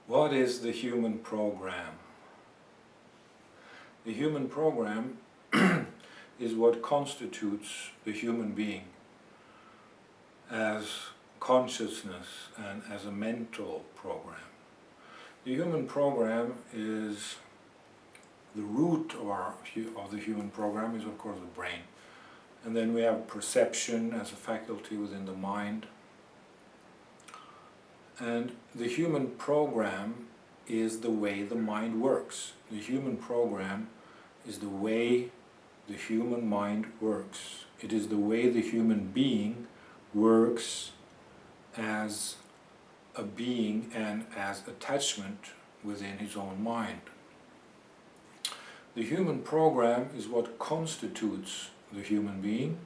What is the human program? The human program is what constitutes the human being as consciousness and as a mental program. The human program is the root of the human program is of course the brain, and then we have perception as a faculty within the mind. And the human program is the way the mind works. The human program is the way the human mind works. It is the way the human being works as a being and as attachment within his own mind. The human program is what constitutes the human being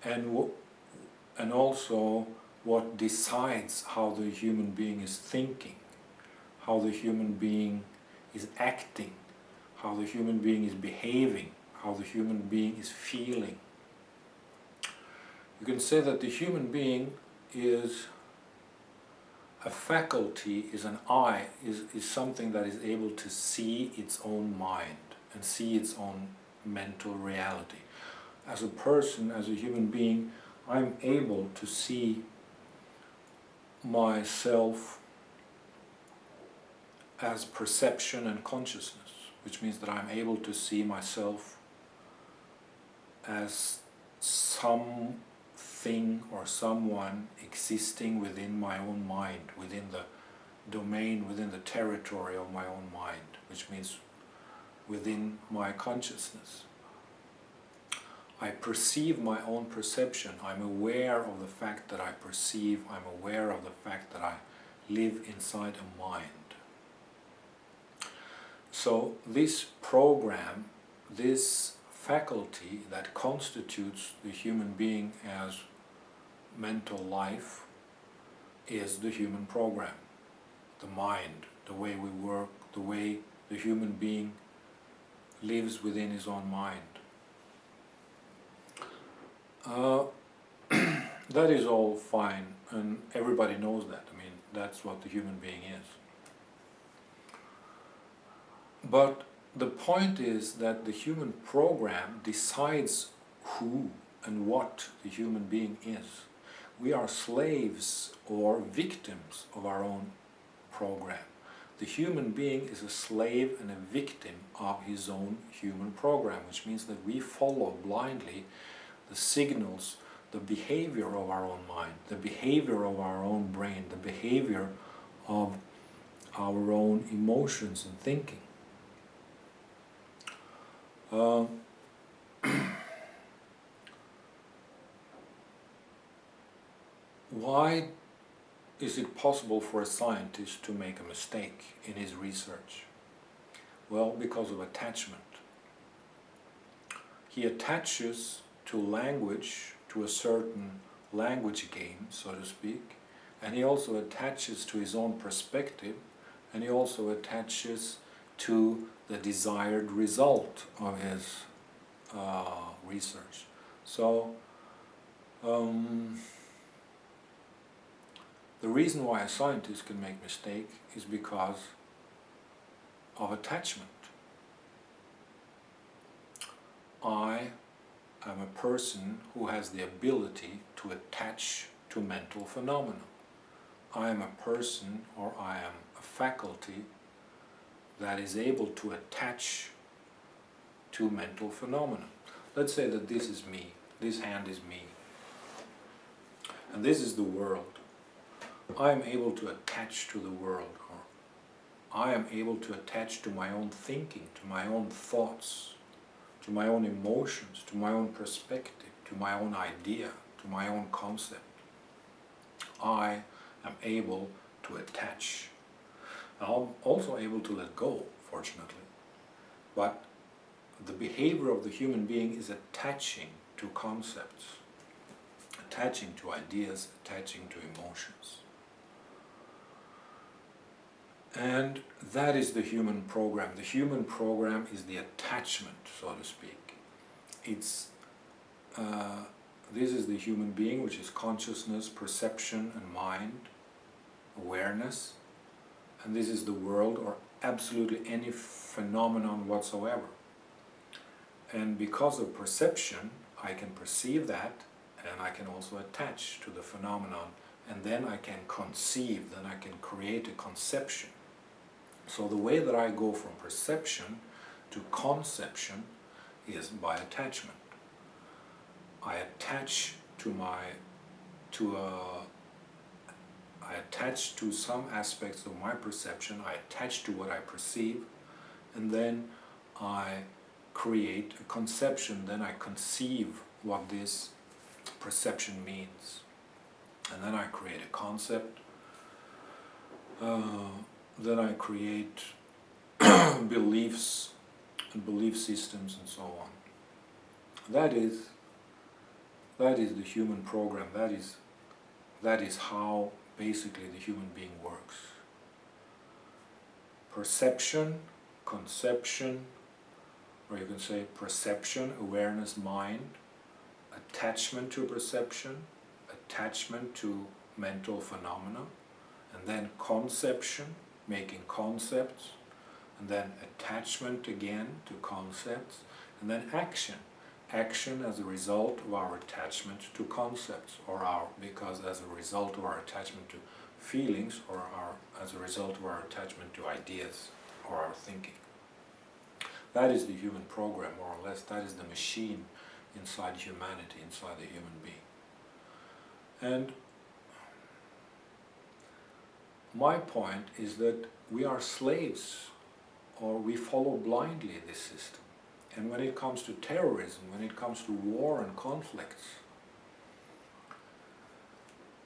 and also what decides how the human being is thinking, how the human being is acting, how the human being is behaving, how the human being is feeling. You can say that the human being is a faculty, is an eye, is something that is able to see its own mind and see its own mental reality. As a person, as a human being, I'm able to see myself as perception and consciousness, which means that I'm able to see myself as something or someone existing within my own mind, within the domain, within the territory of my own mind, which means within my consciousness. I perceive my own perception. I'm aware of the fact that I perceive. I'm aware of the fact that I live inside a mind. So this program, this faculty that constitutes the human being as mental life is the human program. The mind, the way we work, the way the human being lives within his own mind. That is all fine, and everybody knows that. I mean, that's what the human being is. But the point is that the human program decides who and what the human being is. We are slaves or victims of our own program. The human being is a slave and a victim of his own human program, which means that we follow blindly the signals, the behavior of our own mind, the behavior of our own brain, the behavior of our own emotions and thinking. Why is it possible for a scientist to make a mistake in his research? Well, because of attachment. He attaches to language, to a certain language game, so to speak, and he also attaches to his own perspective, and he also attaches to the desired result of his research. So the reason why a scientist can make mistake is because of attachment. I am a person who has the ability to attach to mental phenomena. I am a person, or I am a faculty that is able to attach to mental phenomena. Let's say that this is me, this hand is me, and this is the world. I am able to attach to the world, or I am able to attach to my own thinking, to my own thoughts, to my own emotions, to my own perspective, to my own idea, to my own concept. I am able to attach. I'm also able to let go, fortunately. But the behavior of the human being is attaching to concepts, attaching to ideas, attaching to emotions. And that is the human program. The human program is the attachment, so to speak. It's this is the human being, which is consciousness, perception and mind, awareness. and this is the world or absolutely any phenomenon whatsoever. And because of perception, I can perceive that, and I can also attach to the phenomenon, and then I can conceive, then I can create a conception. So the way that I go from perception to conception is by attachment. I attach to I attach to some aspects of my perception, I attach to what I perceive, and then I create a conception, then I conceive what this perception means. And then I create a concept, then I create beliefs and belief systems and so on. That is the human program, that is how basically the human being works. Perception, conception, or you can say perception, awareness, mind, attachment to perception, attachment to mental phenomena, and then conception, making concepts, and then attachment again to concepts, and then action. Action as a result of our attachment to concepts, because as a result of our attachment to feelings, or as a result of our attachment to ideas or our thinking. That is the human program, more or less. That is the machine inside humanity, inside the human being. And my point is that we are slaves, or we follow blindly this system. And when it comes to terrorism, when it comes to war and conflicts,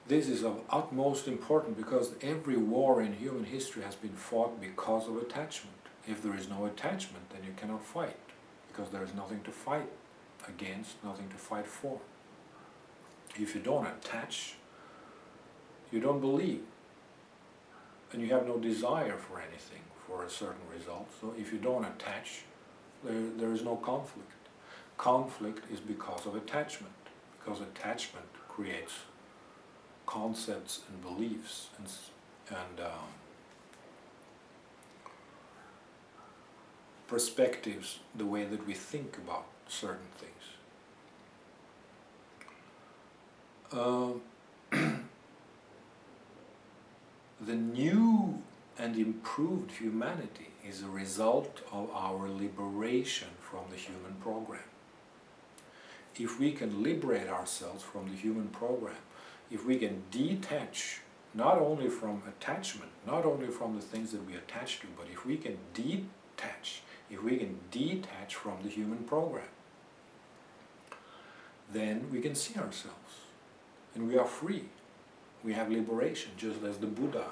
this is of utmost importance, because every war in human history has been fought because of attachment. If there is no attachment, then you cannot fight, because there is nothing to fight against, nothing to fight for. If you don't attach, you don't believe, and you have no desire for anything, for a certain result. So if you don't attach, there is no conflict. Conflict is because of attachment, because attachment creates concepts and beliefs and perspectives, the way that we think about certain things. The new and improved humanity is a result of our liberation from the human program. If we can liberate ourselves from the human program, if we can detach not only from attachment, not only from the things that we attach to, but if we can detach from the human program, then we can see ourselves, and we are free. We have liberation, just as the Buddha.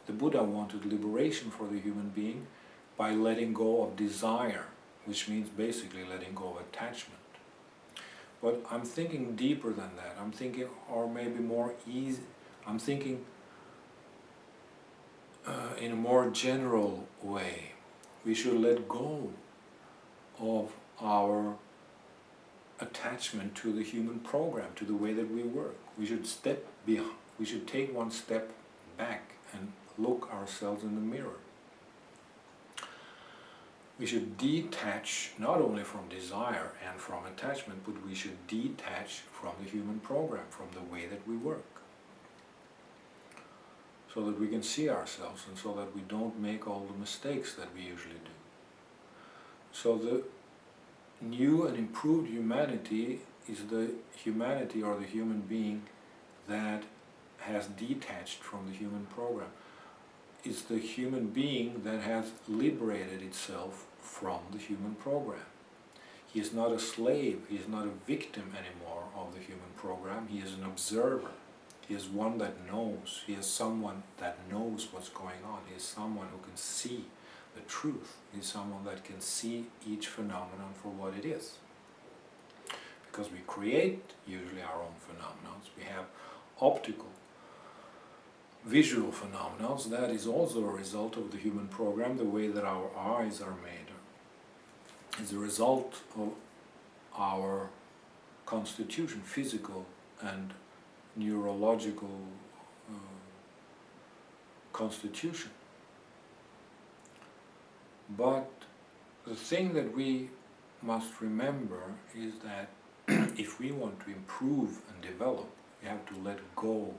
The Buddha wanted liberation for the human being by letting go of desire, which means basically letting go of attachment. But I'm thinking deeper than that. I'm thinking, or maybe more easy, I'm thinking in a more general way. We should let go of our attachment to the human program, to the way that we work. We should we should take one step back and look ourselves in the mirror. We should detach not only from desire and from attachment, but we should detach from the human program, from the way that we work, so that we can see ourselves and so that we don't make all the mistakes that we usually do. So the new and improved humanity is the humanity or the human being that has detached from the human program. It's the human being that has liberated itself from the human program. He is not a slave, he is not a victim anymore of the human program, he is an observer. He is one that knows, he is someone that knows what's going on, he is someone who can see the truth, he is someone that can see each phenomenon for what it is. Because we create usually our own phenomena, we have optical, visual phenomena, that is also a result of the human program, the way that our eyes are made. It's a result of our constitution, physical and neurological constitution. But the thing that we must remember is that if we want to improve and develop, we have to let go.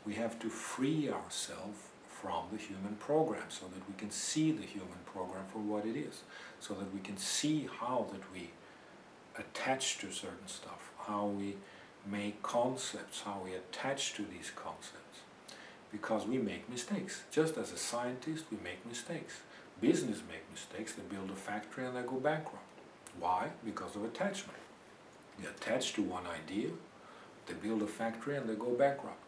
We have to free ourselves from the human program so that we can see the human program for what it is, so that we can see how that we attach to certain stuff, how we make concepts, how we attach to these concepts. Because we make mistakes. Just as a scientist, we make mistakes. Business make mistakes. They build a factory and they go bankrupt. Why? Because of attachment. They attach to one idea, they build a factory and they go bankrupt.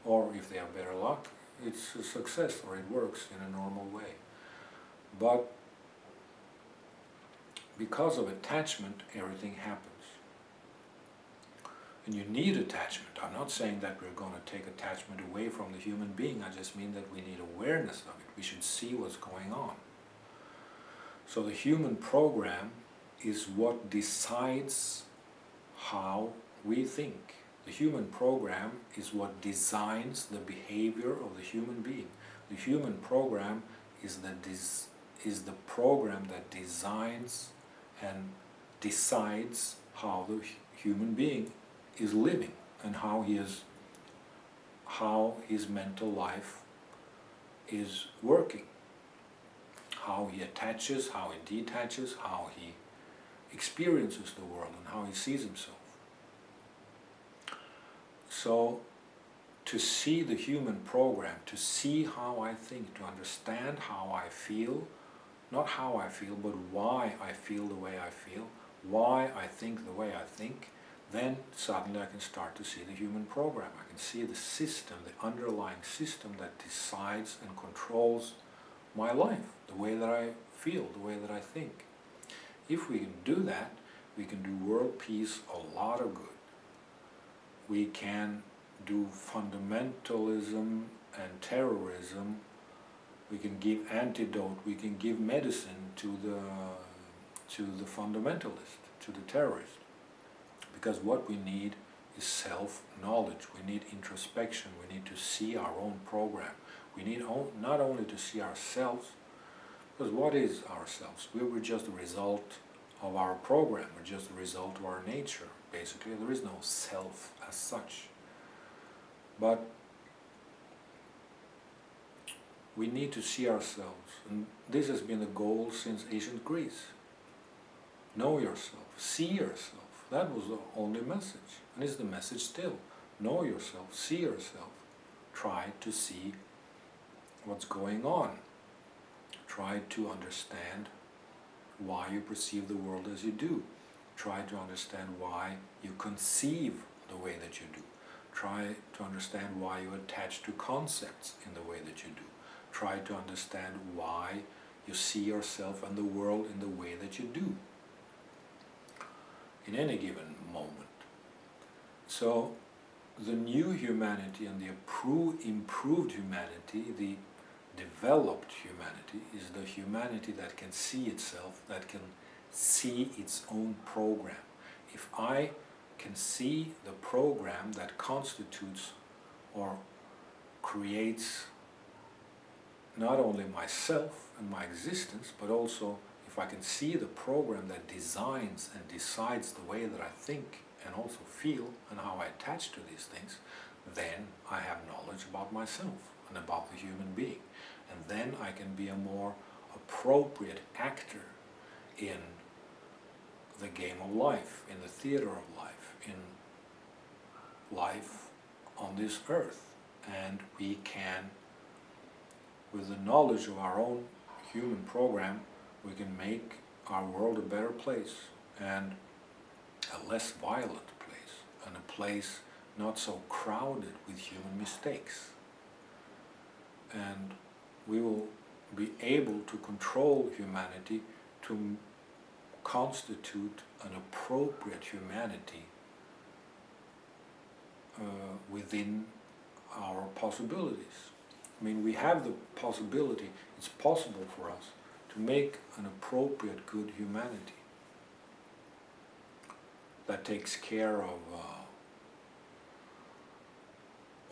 Or if they have better luck, it's a success or it works in a normal way. But because of attachment, everything happens. And you need attachment. I'm not saying that we're going to take attachment away from the human being. I just mean that we need awareness of it. We should see what's going on. So the human program is what decides how we think. The human program is what designs the behavior of the human being. The human program is the program that designs and decides how the human being is living and how his mental life is working, how he attaches, how he detaches, how he experiences the world and how he sees himself. So to see the human program, to see how I think, to understand how I feel, not how I feel, but why I feel the way I feel, why I think the way I think, then suddenly I can start to see the human program. I can see the system, the underlying system that decides and controls my life, the way that I feel, the way that I think. If we can do that, we can do world peace a lot of good. We can do fundamentalism and terrorism. We can give antidote, we can give medicine to the fundamentalist, to the terrorist. Because what we need is self-knowledge. We need introspection. We need to see our own program. We need not only to see ourselves, because what is ourselves? We were just a result of our program. We're just a result of our nature. Basically, there is no self as such. But we need to see ourselves. And this has been the goal since ancient Greece. Know yourself. See yourself. That was the only message, and it's the message still. Know yourself, see yourself, try to see what's going on. Try to understand why you perceive the world as you do. Try to understand why you conceive the way that you do. Try to understand why you attach to concepts in the way that you do. Try to understand why you see yourself and the world in the way that you do in any given moment. So the new humanity and the improved humanity, the developed humanity, is the humanity that can see itself, that can see its own program. If I can see the program that constitutes or creates not only myself and my existence, but also if I can see the program that designs and decides the way that I think and also feel and how I attach to these things, then I have knowledge about myself and about the human being. And then I can be a more appropriate actor in the game of life, in the theater of life, in life on this earth. And we can, with the knowledge of our own human program, we can make our world a better place and a less violent place, and a place not so crowded with human mistakes. And we will be able to control humanity to constitute an appropriate humanity within our possibilities. I mean, we have the possibility, it's possible for us to make an appropriate good humanity that takes care of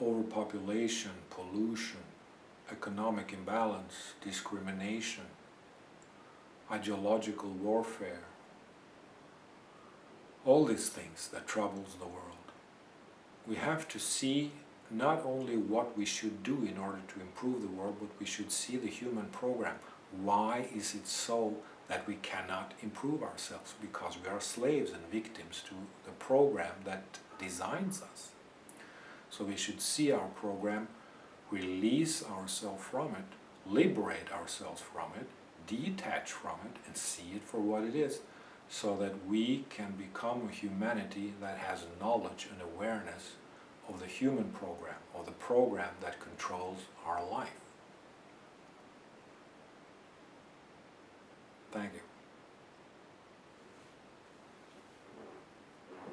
overpopulation, pollution, economic imbalance, discrimination, ideological warfare, all these things that troubles the world. We have to see not only what we should do in order to improve the world, but we should see the human program. Why is it so that we cannot improve ourselves? Because we are slaves and victims to the program that designs us. So we should see our program, release ourselves from it, liberate ourselves from it, detach from it, and see it for what it is, so that we can become a humanity that has knowledge and awareness of the human program, or the program that controls our life. Thank you.